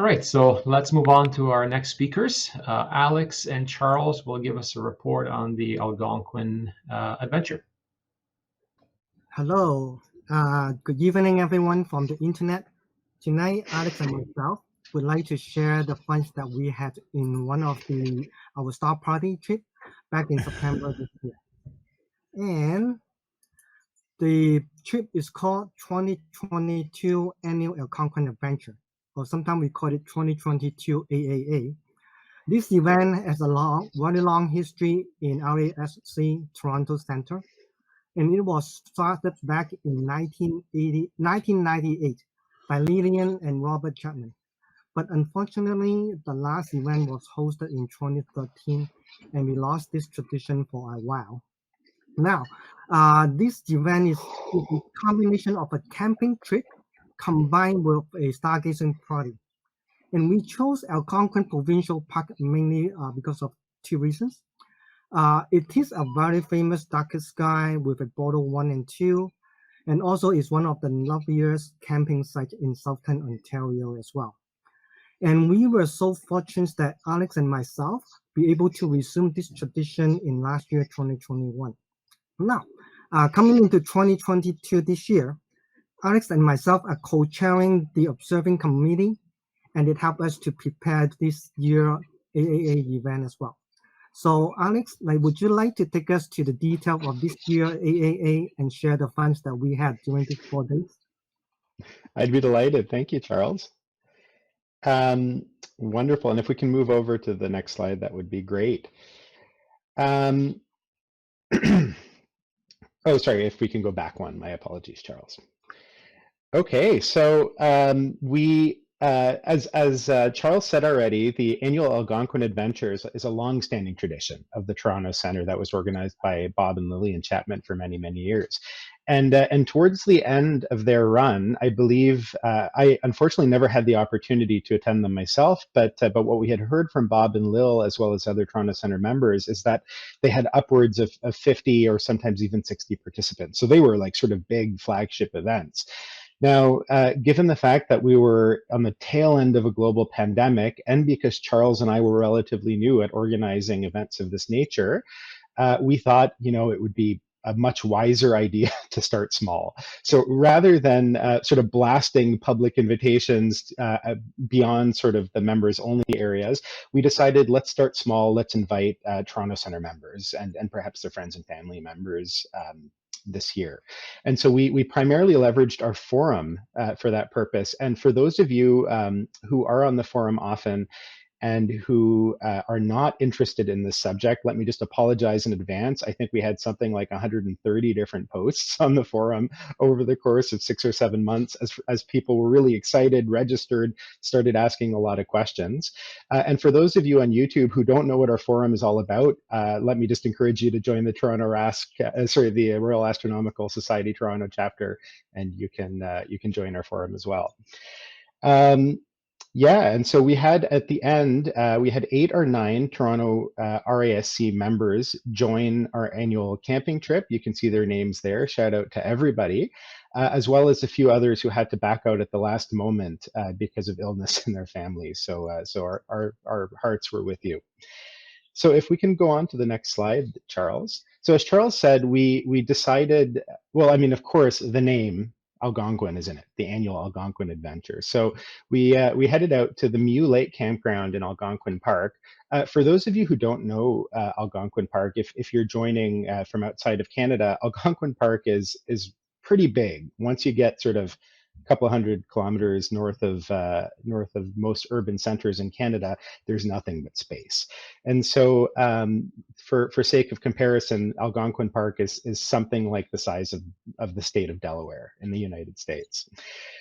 All right, so let's move on to our next speakers. Alex and Charles will give us a report on the Algonquin adventure. Hello, good evening everyone from the internet. Tonight, Alex and myself would like to share the fun that we had in one of our star party trip back in September this year. And the trip is called 2022 Annual Algonquin Adventure, or sometimes we call it 2022 AAA. This event has a very long history in RASC Toronto Center, and it was started back in 1998 by Lillian and Robert Chapman. But unfortunately, the last event was hosted in 2013, and we lost this tradition for a while. Now, this event is a combination of a camping trip combined with a stargazing party. And we chose Algonquin Provincial Park mainly because of two reasons. It is a very famous darkest sky with a Border 1 and 2, and also is one of the loveliest camping sites in Southern Ontario as well. And we were so fortunate that Alex and myself be able to resume this tradition in last year, 2021. Now, coming into 2022 this year, Alex and myself are co-chairing the observing committee, and it helped us to prepare this year AAA event as well. So Alex, would you like to take us to the detail of this year AAA and share the fun that we had during these 4 days? I'd be delighted. Thank you, Charles. Wonderful. And if we can move over to the next slide, that would be great. Oh, sorry, if we can go back one. My apologies, Charles. Okay, so as Charles said already, the annual Algonquin Adventures is a long-standing tradition of the Toronto Centre that was organized by Bob and Lillian Chapman for many, many years. And towards the end of their run, I believe, I unfortunately never had the opportunity to attend them myself, but what we had heard from Bob and Lil, as well as other Toronto Centre members, is that they had upwards of 50 or sometimes even 60 participants. So they were like sort of big flagship events. Now, given the fact that we were on the tail end of a global pandemic, and because Charles and I were relatively new at organizing events of this nature, we thought, it would be a much wiser idea to start small. So rather than sort of blasting public invitations beyond sort of the members only areas, we decided let's start small, let's invite Toronto Centre members and perhaps their friends and family members this year. And so we primarily leveraged our forum for that purpose. And for those of you who are on the forum often and who are not interested in this subject, let me just apologize in advance. I think we had something like 130 different posts on the forum over the course of 6 or 7 months as people were really excited, registered, started asking a lot of questions. And for those of you on YouTube who don't know what our forum is all about, let me just encourage you to join the Toronto RASC, the Royal Astronomical Society Toronto chapter, and you can join our forum as well. Yeah, and so we had at the end, we had 8 or 9 Toronto RASC members join our annual camping trip. You can see their names there. Shout out to everybody, as well as a few others who had to back out at the last moment because of illness in their families. So, our hearts were with you. So if we can go on to the next slide, Charles. So as Charles said, we decided, well, I mean, of course, the name Algonquin is in it, the annual Algonquin Adventure. So we headed out to the Mew Lake Campground in Algonquin Park. For those of you who don't know Algonquin Park, if you're joining from outside of Canada, Algonquin Park is pretty big. Once you get sort of a couple hundred kilometers north of most urban centers in Canada, there's nothing but space. And so for sake of comparison, Algonquin Park is something like the size of the state of Delaware in the United States.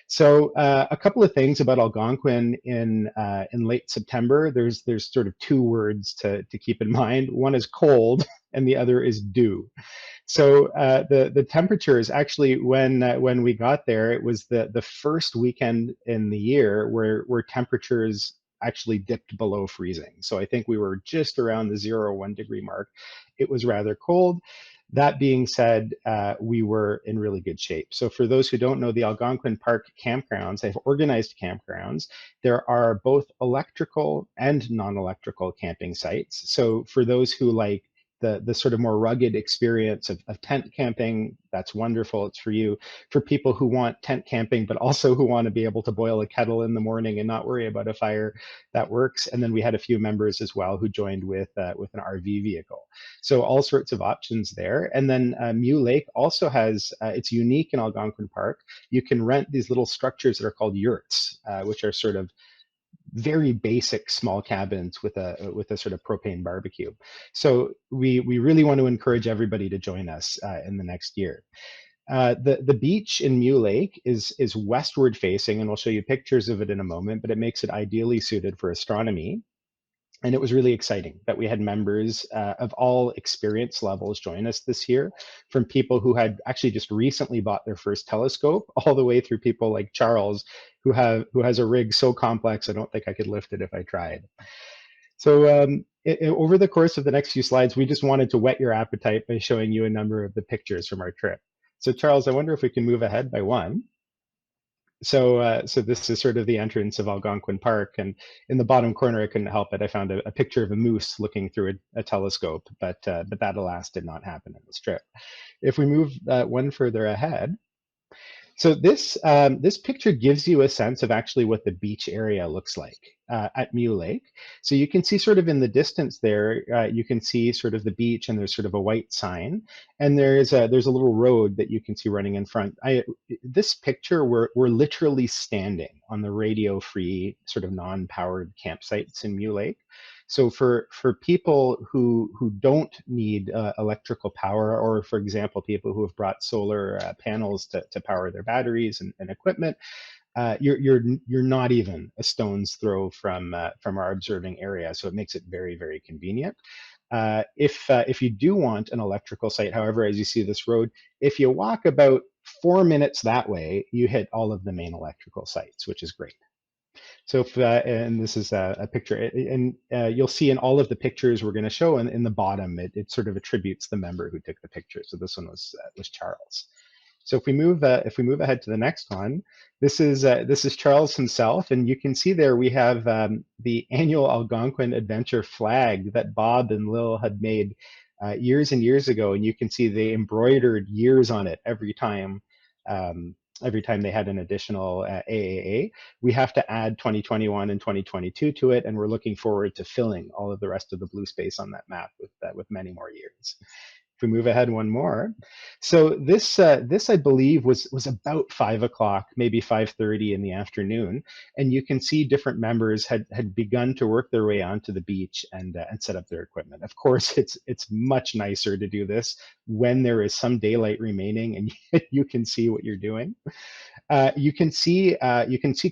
So a couple of things about Algonquin in late September. There's sort of 2 words to keep in mind. One is cold and the other is dew. So the temperatures actually, when we got there, it was the first weekend in the year where temperatures actually dipped below freezing. So I think we were just around the 0 or 1 degree mark. It was rather cold. That being said, we were in really good shape. So for those who don't know, the Algonquin Park campgrounds, they've organized campgrounds. There are both electrical and non-electrical camping sites. So for those who like the sort of more rugged experience of tent camping, that's wonderful. It's for you. For people who want tent camping, but also who want to be able to boil a kettle in the morning and not worry about a fire, that works. And then we had a few members as well who joined with an RV vehicle. So all sorts of options there. And then Mew Lake also has, it's unique in Algonquin Park. You can rent these little structures that are called yurts, which are sort of very basic small cabins with a sort of propane barbecue. So we really want to encourage everybody to join us in the next year. The beach in Mew Lake is westward facing, and we'll show you pictures of it in a moment, but it makes it ideally suited for astronomy. And it was really exciting that we had members of all experience levels join us this year, from people who had actually just recently bought their first telescope, all the way through people like Charles, who has a rig so complex I don't think I could lift it if I tried. So over the course of the next few slides, we just wanted to whet your appetite by showing you a number of the pictures from our trip. So Charles, I wonder if we can move ahead by one. So this is sort of the entrance of Algonquin Park, and in the bottom corner, I couldn't help it. I found a picture of a moose looking through a telescope, but that alas did not happen in this trip. If we move one further ahead, so this picture gives you a sense of actually what the beach area looks like at Mew Lake. So you can see sort of in the distance there, you can see sort of the beach, and there's sort of a white sign, and there's a little road that you can see running in front. This picture, we're literally standing on the radio-free sort of non-powered campsites in Mew Lake. So for people who don't need electrical power, or for example, people who have brought solar panels to power their batteries and equipment, you're not even a stone's throw from our observing area. So it makes it very, very convenient. If you do want an electrical site, however, as you see this road, if you walk about 4 minutes that way, you hit all of the main electrical sites, which is great. So if, and this is a picture, and you'll see in all of the pictures we're going to show in the bottom, it sort of attributes the member who took the picture. So this one was Charles. So if we move ahead to the next one, this is Charles himself, and you can see there we have the annual Algonquin Adventure flag that Bob and Lil had made years and years ago, and you can see they embroidered years on it every time. Every time they had an additional AAA. We have to add 2021 and 2022 to it, and we're looking forward to filling all of the rest of the blue space on that map with many more years. If we move ahead one more, so this I believe was about 5 o'clock, maybe 5:30 in the afternoon, and you can see different members had begun to work their way onto the beach and set up their equipment. Of course, it's much nicer to do this when there is some daylight remaining and you can see what you're doing. You can see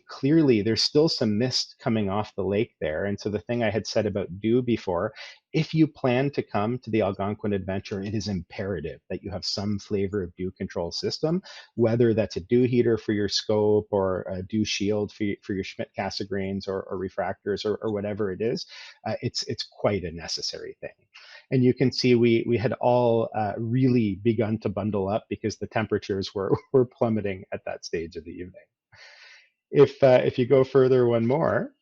clearly there's still some mist coming off the lake there, and so the thing I had said about dew before, if you plan to come to the Algonquin Adventure, it is imperative that you have some flavor of dew control system, whether that's a dew heater for your scope or a dew shield for your Schmidt-Cassegrains or refractors or whatever it is. It's quite a necessary thing. And you can see we had all really begun to bundle up because the temperatures were plummeting at that stage of the evening. If you go further one more,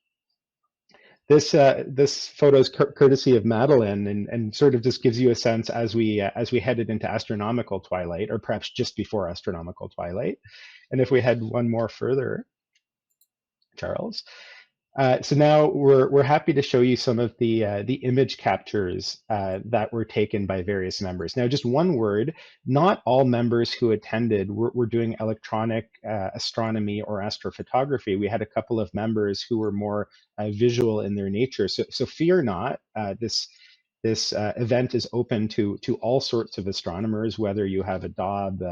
this photo is courtesy of Madeline, and sort of just gives you a sense as we headed into astronomical twilight, or perhaps just before astronomical twilight. And if we head one more further, Charles. So now we're happy to show you some of the image captures that were taken by various members. Now, just one word: not all members who attended were doing electronic astronomy or astrophotography. We had a couple of members who were more visual in their nature. So fear not. This event is open to all sorts of astronomers, whether you have a Dob,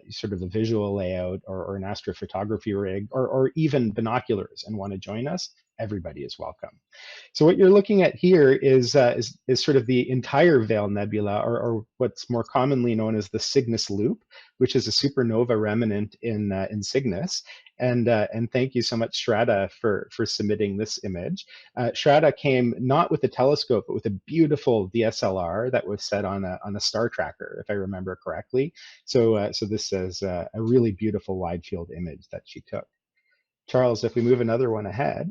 sort of a visual layout, or an astrophotography rig, or even binoculars and want to join us. everybody is welcome. So what you're looking at here is sort of the entire Veil Nebula, or what's more commonly known as the Cygnus Loop, which is a supernova remnant in Cygnus. And thank you so much, Strata, for submitting this image. Strata came not with a telescope, but with a beautiful DSLR that was set on a star tracker, if I remember correctly. So this is a really beautiful wide field image that she took. Charles, if we move another one ahead.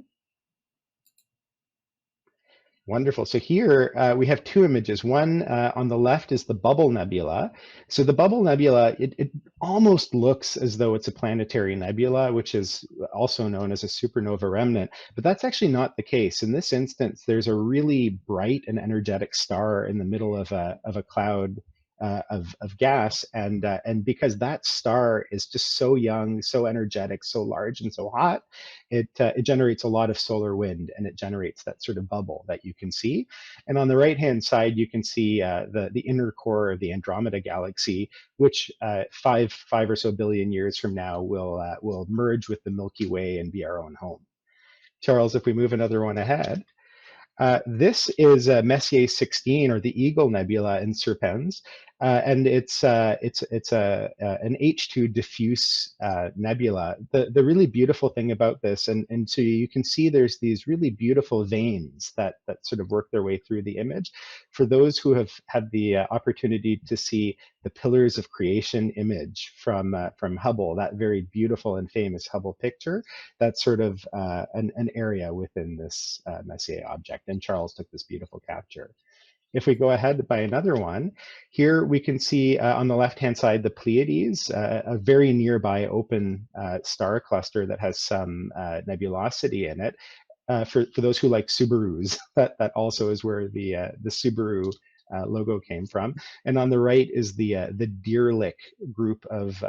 Wonderful. So here we have two images. One on the left is the Bubble Nebula. So the Bubble Nebula, it almost looks as though it's a planetary nebula, which is also known as a supernova remnant, but that's actually not the case. In this instance, there's a really bright and energetic star in the middle of a cloud of gas, and because that star is just so young, so energetic, so large, and so hot, it generates a lot of solar wind, and it generates that sort of bubble that you can see. And on the right-hand side, you can see the inner core of the Andromeda galaxy, which 5 or so billion years from now will merge with the Milky Way and be our own home. Charles, if we move another one ahead. This is Messier 16, or the Eagle Nebula in Serpens, and it's an H2 diffuse nebula. The really beautiful thing about this, and so you can see there's these really beautiful veins that sort of work their way through the image. For those who have had the opportunity to see the Pillars of Creation image from Hubble, that very beautiful and famous Hubble picture, that's sort of an area within this Messier object. And Charles took this beautiful capture. If we go ahead by another one, here we can see on the left-hand side the Pleiades, a very nearby open star cluster that has some nebulosity in it. For those who like Subarus, that also is where the Subaru logo came from. And on the right is the Deerlick group of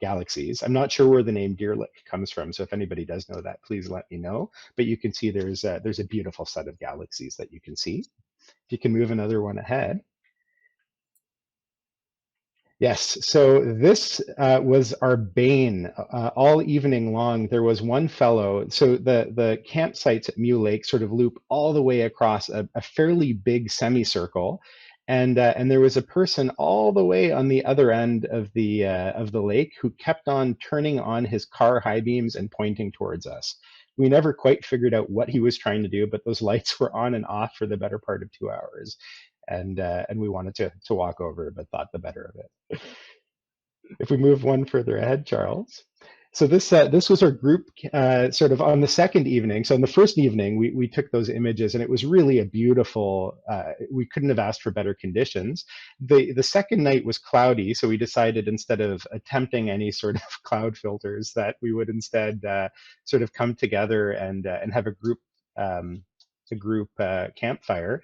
galaxies. I'm not sure where the name Deerlick comes from, so if anybody does know that, please let me know. But you can see there's a beautiful set of galaxies that you can see. If you can move another one ahead. Yes, so this was our bane all evening long. There was one fellow, so the campsites at Mew Lake sort of loop all the way across a fairly big semicircle, and there was a person all the way on the other end of the lake who kept on turning on his car high beams and pointing towards us. We never quite figured out what he was trying to do, but those lights were on and off for the better part of 2 hours. And we wanted to walk over, but thought the better of it. If we move one further ahead, Charles. So this was our group sort of on the second evening. So on the first evening, we took those images, and it was really a beautiful, we couldn't have asked for better conditions. The second night was cloudy, so we decided instead of attempting any sort of cloud filters that we would instead sort of come together and have a group campfire.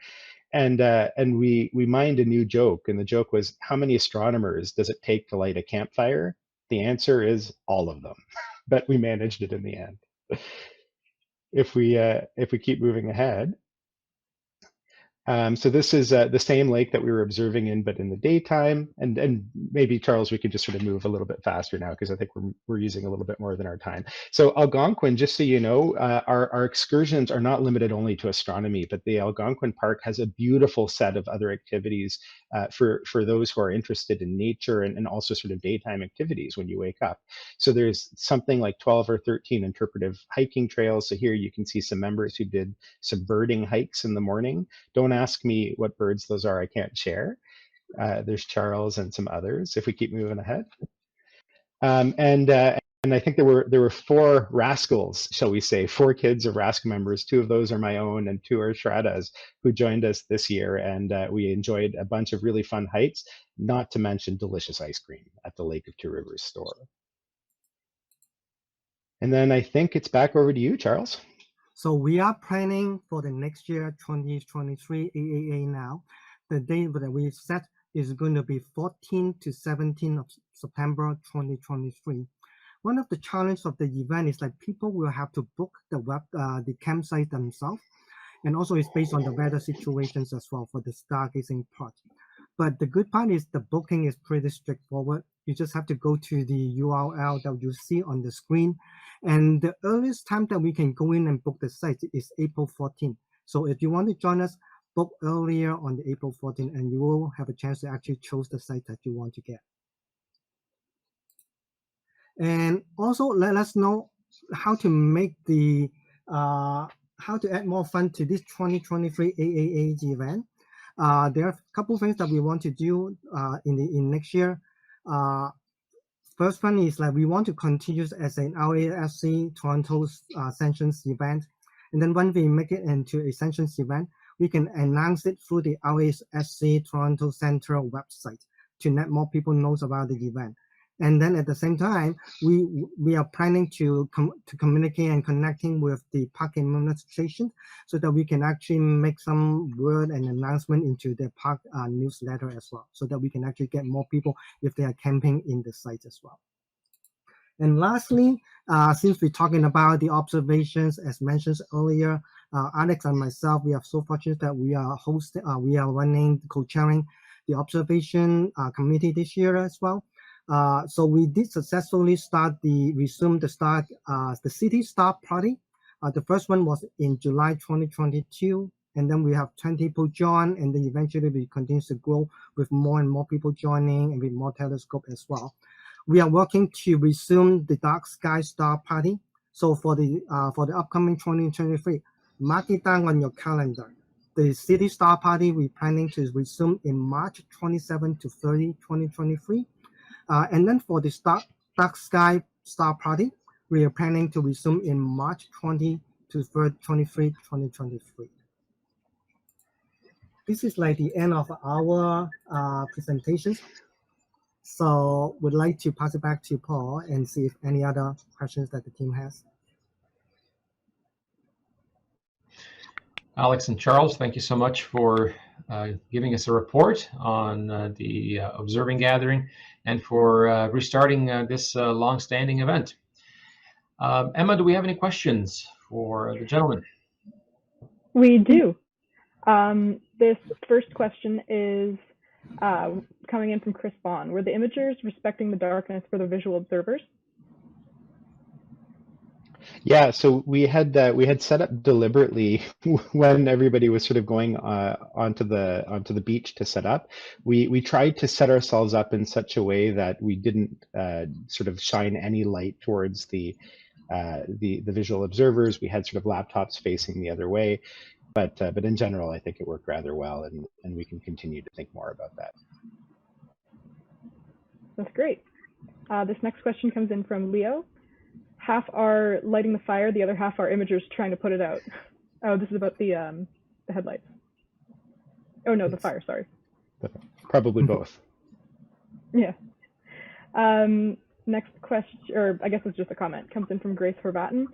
And we mined a new joke, and the joke was, how many astronomers does it take to light a campfire? The answer is all of them, but we managed it in the end. If we keep moving ahead. So this is the same lake that we were observing in, but in the daytime. And maybe, Charles, we could just sort of move a little bit faster now, because I think we're using a little bit more than our time. So Algonquin, just so you know, our excursions are not limited only to astronomy, but the Algonquin Park has a beautiful set of other activities for those who are interested in nature and also sort of daytime activities when you wake up. So there's something like 12 or 13 interpretive hiking trails. So here you can see some members who did some birding hikes in the morning. Don't ask me what birds those are, I can't share. There's Charles and some others, if we keep moving ahead. And I think there were 4 rascals, shall we say, 4 kids of RASC members. 2 of those are my own, and 2 are Shraddha's, who joined us this year. And we enjoyed a bunch of really fun hikes, not to mention delicious ice cream at the Lake of Two Rivers store. And then I think it's back over to you, Charles. So we are planning for the next year, 2023 AAA now. The date that we set is going to be 14 to 17 of September 2023. One of the challenges of the event is that people will have to book the campsite themselves, and also it's based on the weather situations as well for the stargazing part. But the good part is the booking is pretty straightforward. You just have to go to the URL that you see on the screen. And the earliest time that we can go in and book the site is April 14th. So if you want to join us, book earlier on the April 14th, and you will have a chance to actually choose the site that you want to get. And also let us know how to make the how to add more fun to this 2023 AAAG event. There are a couple things that we want to do in next year. First one is like we want to continue as an RASC Toronto Sanctions event, and then when we make it into a Sanctions event, we can announce it through the RASC Toronto Central website to let more people know about the event. And then at the same time, we are planning to communicate and connecting with the park administration so that we can actually make some word and announcement into the park newsletter as well, so that we can actually get more people if they are camping in the site as well. And lastly, since we're talking about the observations, as mentioned earlier, Alex and myself, we are so fortunate that we are running, co-chairing the observation committee this year as well. So we did successfully resume the City Star Party. The first one was in July 2022, and then we have 20 people join, and then eventually we continue to grow with more and more people joining and with more telescope as well. We are working to resume the Dark Sky Star Party. So for the upcoming 2023, mark it down on your calendar. The City Star Party we're planning to resume in March 27 to 30, 2023. And then for the Dark Sky Star Party, we are planning to resume in March 20 to 23, 2023. This is like the end of our presentations. So would like to pass it back to Paul and see if any other questions that the team has. Alex and Charles, thank you so much for giving us a report on the observing gathering and for restarting this long-standing event. Emma, do we have any questions for the gentlemen? We do. This first question is coming in from Chris Bond. Were the imagers respecting the darkness for the visual observers? Yeah, so we had set up deliberately when everybody was sort of going onto the beach to set up. We tried to set ourselves up in such a way that we didn't sort of shine any light towards the visual observers. We had sort of laptops facing the other way, but in general, I think it worked rather well, and we can continue to think more about that. That's great. This next question comes in from Leo. Half are lighting the fire, the other half are imagers trying to put it out. Oh, this is about the headlights. Oh no, the fire, sorry. Probably both. Yeah. Next question, or I guess it's just a comment, comes in from Grace Horvatin.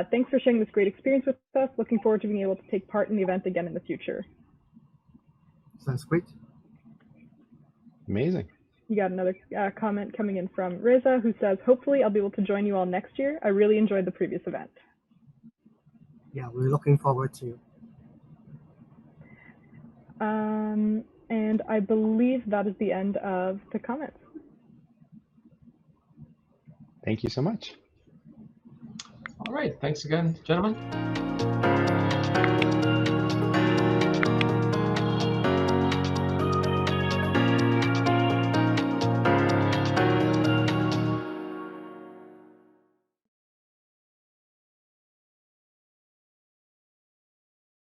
Thanks for sharing this great experience with us. Looking forward to being able to take part in the event again in the future. Sounds great. Amazing. You got another comment coming in from Reza, who says, hopefully I'll be able to join you all next year. I really enjoyed the previous event. Yeah, we're looking forward to. And I believe that is the end of the comments. Thank you so much. All right, thanks again, gentlemen.